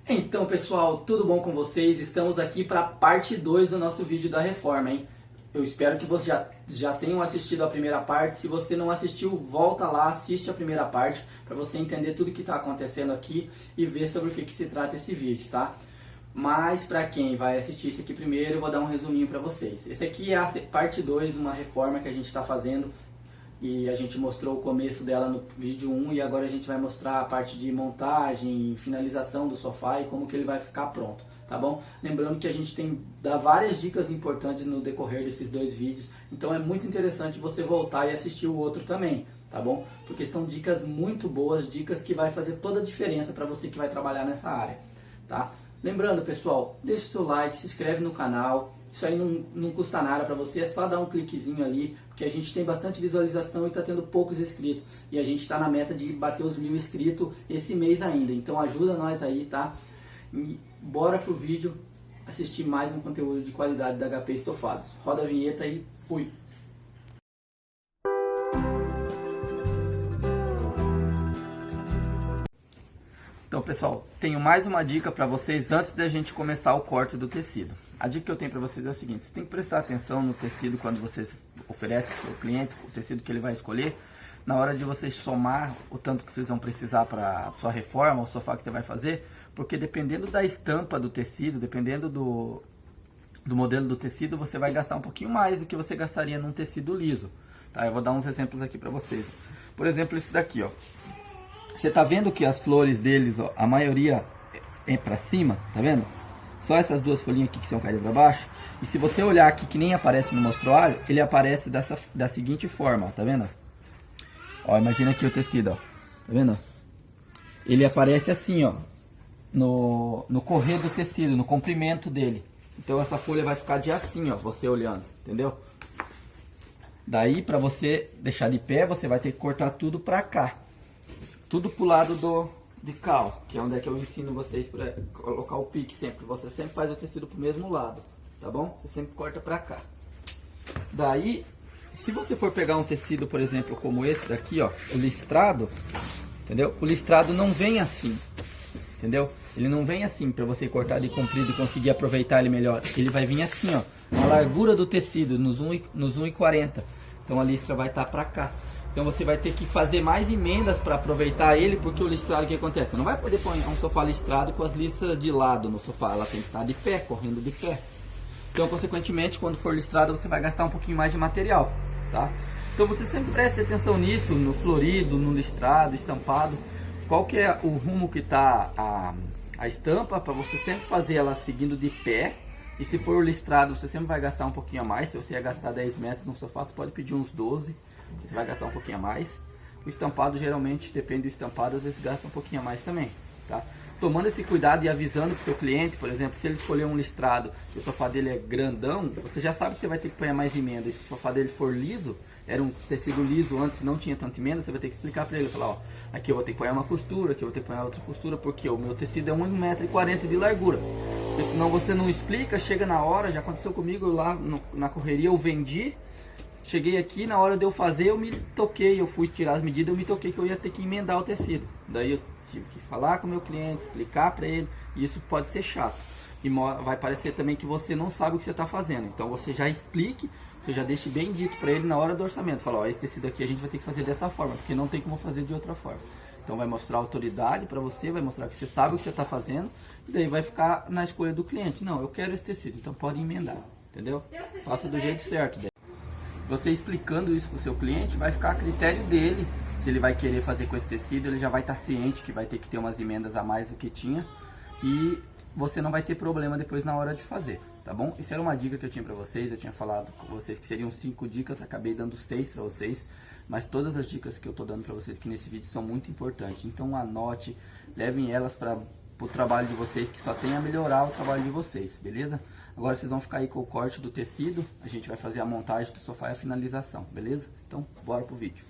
Então, pessoal, tudo bom com vocês? Estamos aqui para a parte 2 do nosso vídeo da reforma, hein? Eu espero que vocês já tenham assistido a primeira parte. Se você não assistiu, volta lá, assiste a primeira parte para você entender tudo que está acontecendo aqui e ver sobre o que se trata esse vídeo, tá? Mas para quem vai assistir isso aqui primeiro, eu vou dar um resuminho para vocês. Esse aqui é a parte 2 de uma reforma que a gente está fazendo e a gente mostrou o começo dela no vídeo 1 e agora a gente vai mostrar a parte de montagem, finalização do sofá e como que ele vai ficar pronto, tá bom? Lembrando que a gente dá várias dicas importantes no decorrer desses dois vídeos, então é muito interessante você voltar e assistir o outro também, tá bom? Porque são dicas muito boas, dicas que vai fazer toda a diferença para você que vai trabalhar nessa área, tá? Lembrando, pessoal, deixa o seu like, se inscreve no canal. Isso aí não custa nada para você, é só dar um cliquezinho ali, porque a gente tem bastante visualização e está tendo poucos inscritos. E a gente está na meta de bater os 1000 inscritos esse mês ainda. Então ajuda nós aí, tá? E bora pro vídeo assistir mais um conteúdo de qualidade da HP Estofados. Roda a vinheta e fui! Então, pessoal, tenho mais uma dica para vocês antes da gente começar o corte do tecido. A dica que eu tenho para vocês é o seguinte: você tem que prestar atenção no tecido quando vocês oferecem para o seu cliente, o tecido que ele vai escolher, na hora de vocês somar o tanto que vocês vão precisar para a sua reforma, o sofá que você vai fazer, porque dependendo da estampa do tecido, dependendo do modelo do tecido, você vai gastar um pouquinho mais do que você gastaria num tecido liso. Tá? Eu vou dar uns exemplos aqui para vocês. Por exemplo, esse daqui, ó. Você tá vendo que as flores deles, ó, a maioria é para cima, tá vendo? Só essas duas folhinhas aqui que são caídas para baixo. E se você olhar aqui que nem aparece no mostruário, ele aparece da seguinte forma, ó, tá vendo? Ó, imagina aqui o tecido, ó, tá vendo? Ele aparece assim, ó, no correr do tecido, no comprimento dele. Então essa folha vai ficar de assim, ó, você olhando, entendeu? Daí para você deixar de pé, você vai ter que cortar tudo para cá. Tudo pro lado de cal, que é onde é que eu ensino vocês para colocar o pique sempre. Você sempre faz o tecido pro mesmo lado, tá bom? Você sempre corta pra cá. Daí, se você for pegar um tecido, por exemplo, como esse daqui, ó, o listrado, entendeu? O listrado não vem assim, entendeu? Ele não vem assim para você cortar de comprido e conseguir aproveitar ele melhor. Ele vai vir assim, ó, na largura do tecido, nos 1,40. Então a listra vai estar pra cá. Então você vai ter que fazer mais emendas para aproveitar ele, porque o listrado, o que acontece? Você não vai poder pôr um sofá listrado com as listras de lado no sofá, ela tem que estar de pé, correndo de pé. Então, consequentemente, quando for listrado, você vai gastar um pouquinho mais de material, tá? Então você sempre preste atenção nisso, no florido, no listrado, estampado. Qual que é o rumo que está a estampa, para você sempre fazer ela seguindo de pé. E se for o listrado, você sempre vai gastar um pouquinho a mais. Se você ia gastar 10 metros no sofá, você pode pedir uns 12. Você vai gastar um pouquinho a mais. O estampado, geralmente, depende do estampado, às vezes gasta um pouquinho a mais também, tá? Tomando esse cuidado e avisando para o seu cliente, por exemplo, se ele escolher um listrado e o sofá dele é grandão, você já sabe que você vai ter que pôr mais emenda. E se o sofá dele for liso, era um tecido liso antes, não tinha tanta emenda, você vai ter que explicar para ele, falar, ó, aqui eu vou ter que pôr uma costura, aqui eu vou ter que pôr outra costura, porque o meu tecido é 1,40 m de largura. Porque senão você não explica, chega na hora, já aconteceu comigo lá na correria, eu vendi. Cheguei aqui, na hora de eu fazer, eu me toquei, eu fui tirar as medidas, eu me toquei que eu ia ter que emendar o tecido. Daí eu tive que falar com o meu cliente, explicar para ele, e isso pode ser chato. E vai parecer também que você não sabe o que você está fazendo. Então você já explique, você já deixe bem dito para ele na hora do orçamento. Fala, ó, esse tecido aqui a gente vai ter que fazer dessa forma, porque não tem como fazer de outra forma. Então vai mostrar autoridade para você, vai mostrar que você sabe o que você está fazendo, e daí vai ficar na escolha do cliente. Não, eu quero esse tecido, então pode emendar, entendeu? Faça do jeito certo. Você explicando isso para o seu cliente, vai ficar a critério dele, se ele vai querer fazer com esse tecido, ele já vai estar ciente que vai ter que ter umas emendas a mais do que tinha, e você não vai ter problema depois na hora de fazer, tá bom? Isso era uma dica que eu tinha para vocês, eu tinha falado com vocês que seriam 5 dicas, acabei dando 6 para vocês, mas todas as dicas que eu tô dando para vocês aqui nesse vídeo são muito importantes, então anote, levem elas para o trabalho de vocês, que só tem a melhorar o trabalho de vocês, beleza? Agora vocês vão ficar aí com o corte do tecido, a gente vai fazer a montagem do sofá e a finalização, beleza? Então, bora pro vídeo.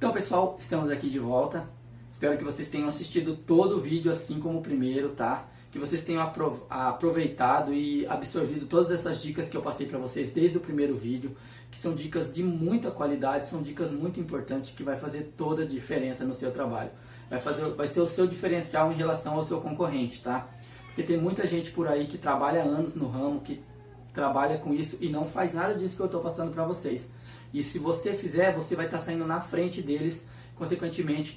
Então, pessoal, estamos aqui de volta. Espero que vocês tenham assistido todo o vídeo assim como o primeiro, tá? Que vocês tenham aproveitado e absorvido todas essas dicas que eu passei para vocês desde o primeiro vídeo, que são dicas de muita qualidade, são dicas muito importantes que vai fazer toda a diferença no seu trabalho. Vai ser o seu diferencial em relação ao seu concorrente, tá? Porque tem muita gente por aí que trabalha anos no ramo, que trabalha com isso e não faz nada disso que eu estou passando para vocês. E se você fizer, você vai estar saindo na frente deles, consequentemente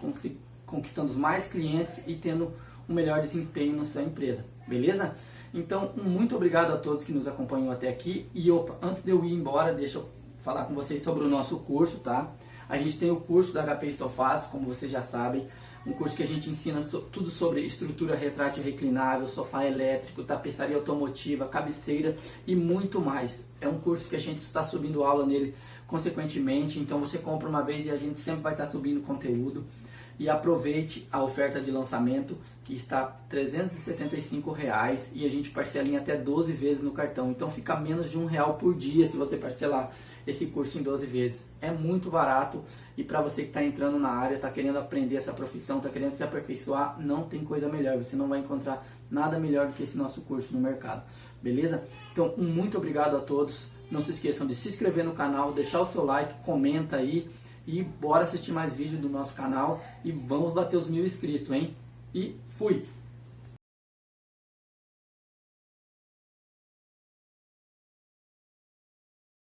conquistando mais clientes e tendo um melhor desempenho na sua empresa, beleza? Então, muito obrigado a todos que nos acompanham até aqui. E antes de eu ir embora, deixa eu falar com vocês sobre o nosso curso, tá? A gente tem o curso da HP Estofados, como vocês já sabem, um curso que a gente ensina tudo sobre estrutura retrátil reclinável, sofá elétrico, tapeçaria automotiva, cabeceira e muito mais. É um curso que a gente está subindo aula nele consequentemente, então você compra uma vez e a gente sempre vai estar subindo conteúdo. E aproveite a oferta de lançamento que está R$ 375 e a gente parcela em até 12 vezes no cartão. Então fica menos de R$1 por dia se você parcelar esse curso em 12 vezes. É muito barato e para você que está entrando na área, está querendo aprender essa profissão, está querendo se aperfeiçoar, não tem coisa melhor. Você não vai encontrar nada melhor do que esse nosso curso no mercado. Beleza? Então, muito obrigado a todos. Não se esqueçam de se inscrever no canal, deixar o seu like, comenta aí. E bora assistir mais vídeos do nosso canal e vamos bater os 1000 inscritos, hein? E fui!